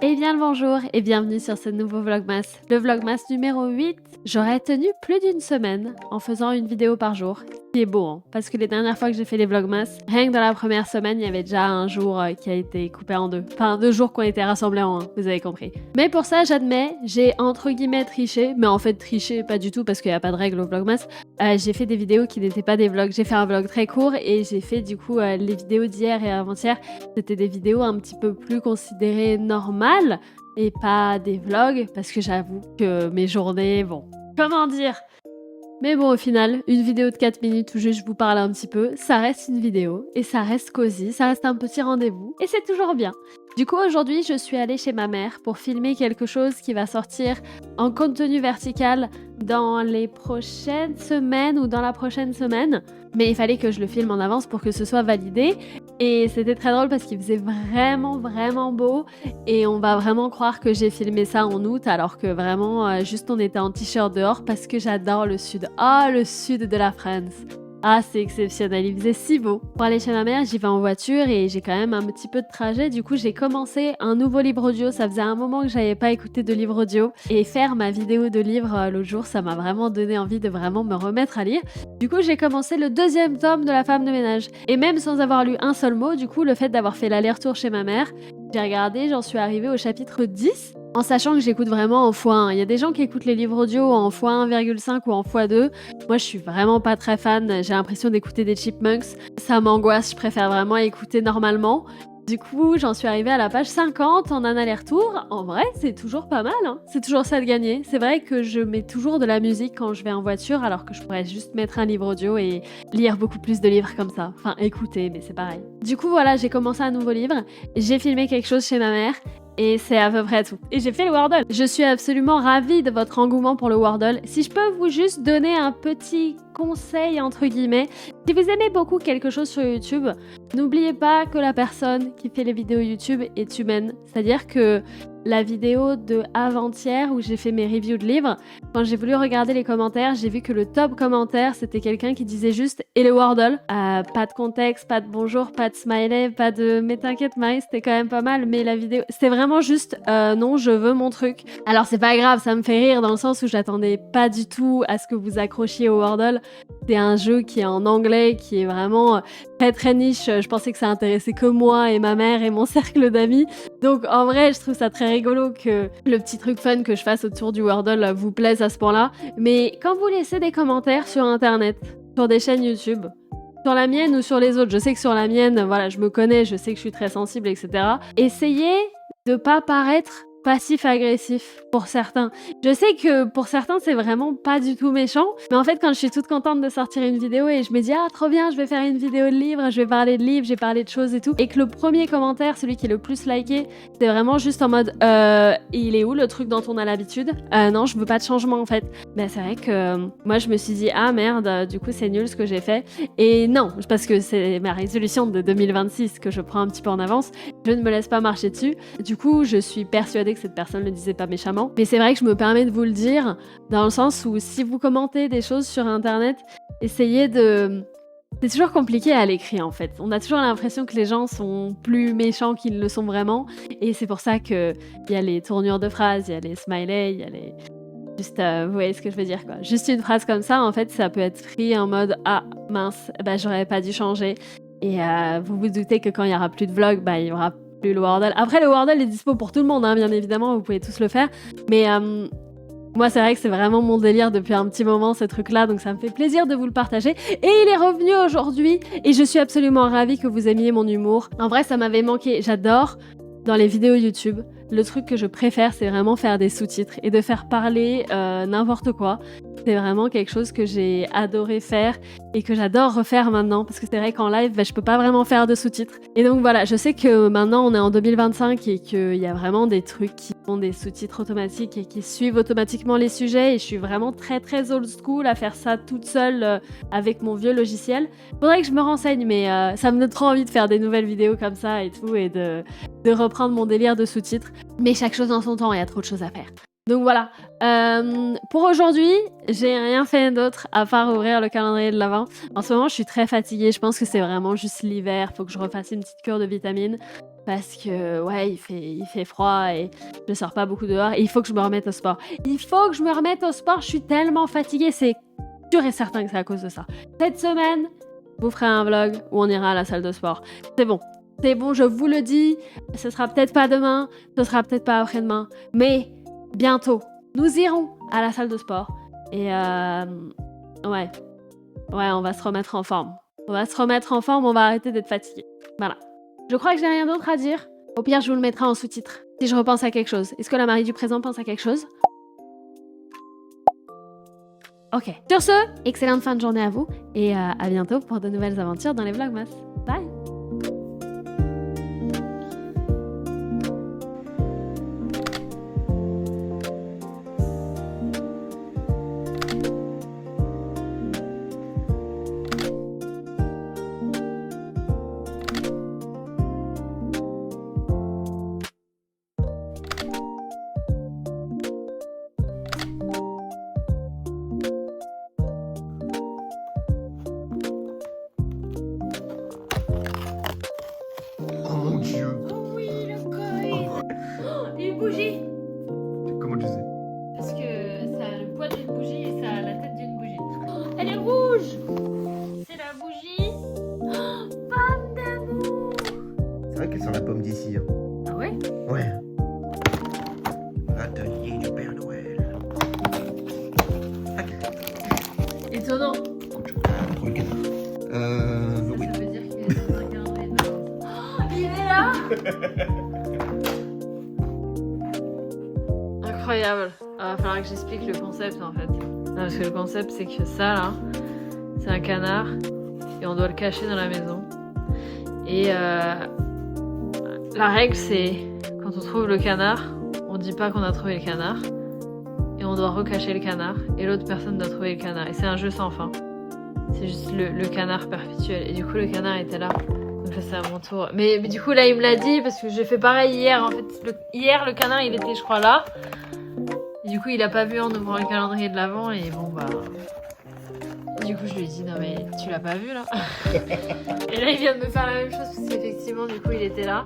Eh bien le bonjour et bienvenue sur ce nouveau Vlogmas. Le Vlogmas numéro 8, j'aurais tenu plus d'une semaine en faisant une vidéo par jour. Ce qui est beau, hein, parce que les dernières fois que j'ai fait les Vlogmas, rien que dans la première semaine, il y avait déjà un jour qui a été coupé en deux. Enfin, 2 jours qui ont été rassemblés en un, vous avez compris. Mais pour ça, j'admets, j'ai entre guillemets triché, mais en fait triché pas du tout parce qu'il n'y a pas de règle au Vlogmas. J'ai fait des vidéos qui n'étaient pas des vlogs. J'ai fait un vlog très court et j'ai fait du coup les vidéos d'hier et avant-hier. C'était des vidéos un petit peu plus considérées normales et pas des vlogs parce que j'avoue que mes journées, bon, comment dire? Mais bon, au final, une vidéo de 4 minutes où juste je vous parle un petit peu, ça reste une vidéo et ça reste cosy, ça reste un petit rendez-vous et c'est toujours bien. Du coup, aujourd'hui, je suis allée chez ma mère pour filmer quelque chose qui va sortir en contenu vertical dans les prochaines semaines ou dans la prochaine semaine. Mais il fallait que je le filme en avance pour que ce soit validé. Et c'était très drôle parce qu'il faisait vraiment beau. Et on va vraiment croire que j'ai filmé ça en août alors que vraiment, juste on était en t-shirt dehors parce que j'adore le sud. Ah, le sud de la France! Ah, c'est exceptionnel, il faisait si beau. Pour aller chez ma mère, j'y vais en voiture et j'ai quand même un petit peu de trajet. Du coup, j'ai commencé un nouveau livre audio. Ça faisait un moment que j'avais pas écouté de livre audio. Et faire ma vidéo de livre l'autre jour, ça m'a vraiment donné envie de vraiment me remettre à lire. Du coup, j'ai commencé le 2e tome de La femme de ménage. Et même sans avoir lu un seul mot, du coup, le fait d'avoir fait l'aller-retour chez ma mère, j'ai regardé, j'en suis arrivée au chapitre 10. En sachant que j'écoute vraiment en x1. Il y a des gens qui écoutent les livres audio en x1,5 ou en x2. Moi, je suis vraiment pas très fan. J'ai l'impression d'écouter des chipmunks. Ça m'angoisse. Je préfère vraiment écouter normalement. Du coup, j'en suis arrivée à la page 50 en un aller-retour. En vrai, c'est toujours pas mal, hein. C'est toujours ça de gagner. C'est vrai que je mets toujours de la musique quand je vais en voiture, alors que je pourrais juste mettre un livre audio et lire beaucoup plus de livres comme ça. Enfin, écouter, mais c'est pareil. Du coup, voilà, j'ai commencé un nouveau livre. J'ai filmé quelque chose chez ma mère. Et c'est à peu près tout. Et j'ai fait le Wordle. Je suis absolument ravie de votre engouement pour le Wordle. Si je peux vous juste donner un petit conseil entre guillemets, si vous aimez beaucoup quelque chose sur YouTube, n'oubliez pas que la personne qui fait les vidéos YouTube est humaine. C'est-à-dire que la vidéo de avant-hier où j'ai fait mes reviews de livres, quand j'ai voulu regarder les commentaires, j'ai vu que le top commentaire, c'était quelqu'un qui disait juste « Et le Wordle ?» Pas de contexte, pas de bonjour, pas de smiley, pas de « Mais t'inquiète Marie, c'était quand même pas mal, mais la vidéo... » C'était vraiment juste « Non, je veux mon truc. » Alors c'est pas grave, ça me fait rire dans le sens où j'attendais pas du tout à ce que vous accrochiez au Wordle. C'est un jeu qui est en anglais, qui est vraiment très niche. Je pensais que ça intéressait que moi et ma mère et mon cercle d'amis. Donc en vrai, je trouve ça très rigolo que le petit truc fun que je fasse autour du Wordle vous plaise à ce point-là. Mais quand vous laissez des commentaires sur internet, sur des chaînes YouTube, sur la mienne ou sur les autres, je sais que sur la mienne, voilà, je me connais, je sais que je suis très sensible, etc. Essayez de pas paraître passif-agressif pour certains. Je sais que pour certains, c'est vraiment pas du tout méchant, mais en fait, quand je suis toute contente de sortir une vidéo et je me dis « Ah, trop bien, je vais faire une vidéo de livre, je vais parler de livres, j'ai parlé de choses et tout », et que le premier commentaire, celui qui est le plus liké, c'est vraiment juste en mode « Il est où le truc dont on a l'habitude ? Non, je veux pas de changement en fait. » Ben, c'est vrai que moi, je me suis dit « Ah merde, du coup, c'est nul ce que j'ai fait. » Et non, parce que c'est ma résolution de 2026 que je prends un petit peu en avance, je ne me laisse pas marcher dessus. Du coup, je suis persuadée que cette personne ne le disait pas méchamment. Mais c'est vrai que je me permets de vous le dire, dans le sens où si vous commentez des choses sur internet, essayer de... C'est toujours compliqué à l'écrit en fait. On a toujours l'impression que les gens sont plus méchants qu'ils le sont vraiment. Et c'est pour ça qu'il y a les tournures de phrases, il y a les smileys, il y a les... Juste, vous voyez ce que je veux dire quoi. Juste une phrase comme ça, en fait, ça peut être pris en mode « Ah, mince, bah, j'aurais pas dû changer ». Et vous vous doutez que quand il y aura plus de vlog, bah, il y aura plus le Wordle. Après, le Wordle est dispo pour tout le monde, hein, bien évidemment, vous pouvez tous le faire. Mais... moi, c'est vrai que c'est vraiment mon délire depuis un petit moment, ce truc-là, donc ça me fait plaisir de vous le partager. Et il est revenu aujourd'hui, et je suis absolument ravie que vous aimiez mon humour. En vrai, ça m'avait manqué. J'adore, dans les vidéos YouTube, le truc que je préfère, c'est vraiment faire des sous-titres et de faire parler n'importe quoi. C'est vraiment quelque chose que j'ai adoré faire et que j'adore refaire maintenant, parce que c'est vrai qu'en live, bah, je peux pas vraiment faire de sous-titres. Et donc voilà, je sais que maintenant on est en 2025 et qu'il y a vraiment des trucs qui font des sous-titres automatiques et qui suivent automatiquement les sujets, et je suis vraiment très très old school à faire ça toute seule avec mon vieux logiciel. Faudrait que je me renseigne, mais ça me donne trop envie de faire des nouvelles vidéos comme ça et tout, et de reprendre mon délire de sous-titres. Mais chaque chose en son temps, il y a trop de choses à faire. Donc voilà, pour aujourd'hui, j'ai rien fait d'autre à part ouvrir le calendrier de l'Avent. En ce moment, je suis très fatiguée, je pense que c'est vraiment juste l'hiver, faut que je refasse une petite cure de vitamines, parce que ouais, il fait froid et je sors pas beaucoup dehors, et il faut que je me remette au sport. Il faut que je me remette au sport, je suis tellement fatiguée, c'est sûr et certain que c'est à cause de ça. Cette semaine, je vous ferai un vlog où on ira à la salle de sport. C'est bon, je vous le dis, ce sera peut-être pas demain, ce sera peut-être pas après-demain, mais... bientôt, nous irons à la salle de sport. Et ouais, on va se remettre en forme. On va arrêter d'être fatigué. Voilà. Je crois que j'ai rien d'autre à dire. Au pire, je vous le mettrai en sous-titre, si je repense à quelque chose. Est-ce que la Marie du présent pense à quelque chose? Ok. Sur ce, excellente fin de journée à vous, et à bientôt pour de nouvelles aventures dans les Vlogmas. Bye! Oh mon Dieu. Oh oui, le coin. Oh, une bougie. Comment tu sais? Parce que ça a le poids d'une bougie et ça a la tête d'une bougie. Oh, elle est rouge. C'est la bougie. Oh, pomme d'amour. C'est vrai qu'elle sent la pomme d'ici. Hein. Ah ouais? Ouais. L'atelier du Père Noël. Étonnant. Trop le canard. Oui. Ça veut dire qu'il est dans un calendrier de l'Avent. Oh, il est là. Incroyable. Il va falloir que j'explique le concept en fait. Non, parce que le concept c'est que ça là, c'est un canard et on doit le cacher dans la maison. Et la règle c'est quand on trouve le canard, on dit pas qu'on a trouvé le canard et on doit recacher le canard et l'autre personne doit trouver le canard. Et c'est un jeu sans fin. C'est juste le canard perpétuel. Et du coup le canard était là. Donc là c'est à mon tour. Mais du coup là il me l'a dit parce que j'ai fait pareil hier. En fait hier le canard il était je crois là. Et du coup il a pas vu en ouvrant le calendrier de l'Avent et bon bah... Du coup je lui ai dit non mais tu l'as pas vu là. Et là il vient de me faire la même chose parce qu'effectivement du coup il était là.